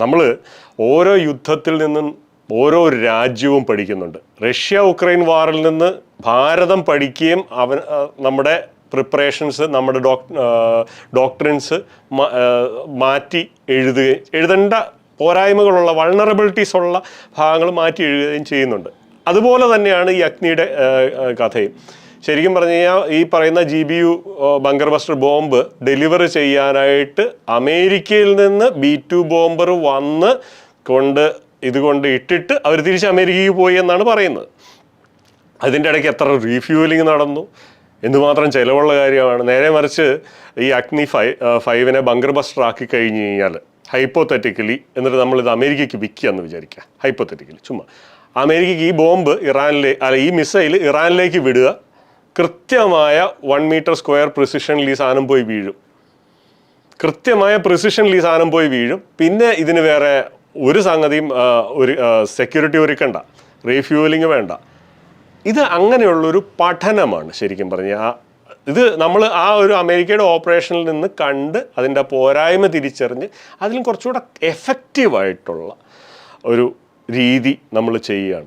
നമ്മൾ ഓരോ യുദ്ധത്തിൽ നിന്നും ഓരോ രാജ്യവും പഠിക്കുന്നുണ്ട്. റഷ്യ ഉക്രൈൻ വാറിൽ നിന്ന് ഭാരതം പഠിക്കുകയും നമ്മുടെ പ്രിപ്പറേഷൻസ്, നമ്മുടെ ഡോക്ട്രിൻസ് മാറ്റി എഴുതേണ്ട പോരായ്മകളുള്ള വൾണറബിലിറ്റീസ് ഉള്ള ഭാഗങ്ങൾ മാറ്റി എഴുതുകയും ചെയ്യുന്നുണ്ട്. അതുപോലെ തന്നെയാണ് ഈ അഗ്നിയുടെ കഥയും. ശരിക്കും പറഞ്ഞു കഴിഞ്ഞാൽ ഈ പറയുന്ന GBU bunker buster bomb deliver ചെയ്യാനായിട്ട് അമേരിക്കയിൽ നിന്ന് B2 ബോംബർ വന്ന് ഇതുകൊണ്ട് ഇട്ടിട്ട് അവർ തിരിച്ച് അമേരിക്കയ്ക്ക് പോയി എന്നാണ് പറയുന്നത്. അതിൻ്റെ ഇടയ്ക്ക് എത്ര റീഫ്യൂവലിംഗ് നടന്നു, എന്തുമാത്രം ചിലവുള്ള കാര്യമാണ്. നേരെ മറിച്ച് ഈ അഗ്നി 5 ബങ്കർ ബസ്റ്റർ ആക്കി കഴിഞ്ഞ് കഴിഞ്ഞാൽ ഹൈപ്പോത്തറ്റിക്കലി, എന്നിട്ട് നമ്മളിത് അമേരിക്കയ്ക്ക് വിൽക്കുക എന്ന് വിചാരിക്കുക. ഹൈപ്പോത്തറ്റിക്കലി ചുമ്മാ അമേരിക്കയ്ക്ക് ഈ ബോംബ് ഈ മിസൈൽ ഇറാനിലേക്ക് വിടുക, കൃത്യമായ 1 മീറ്റർ സ്ക്വയർ പ്രിസിഷനിൽ ഈ സാധനം പോയി വീഴും. കൃത്യമായ പ്രിസിഷനിൽ ഈ സാധനം പോയി വീഴും. പിന്നെ ഇതിന് വേറെ ഒരു സംഗതിയും ഒരു സെക്യൂരിറ്റി ഒരുക്കണ്ട, റീഫ്യൂവലിംഗ് വേണ്ട. ഇത് അങ്ങനെയുള്ളൊരു പഠനമാണ് ശരിക്കും പറഞ്ഞാൽ. ഇത് നമ്മൾ ആ ഒരു അമേരിക്കയുടെ ഓപ്പറേഷനിൽ നിന്ന് കണ്ട് അതിൻ്റെ പോരായ്മ തിരിച്ചറിഞ്ഞ് അതിലും കുറച്ചുകൂടെ എഫക്റ്റീവായിട്ടുള്ള ഒരു രീതി നമ്മൾ ചെയ്യുകയാണ്.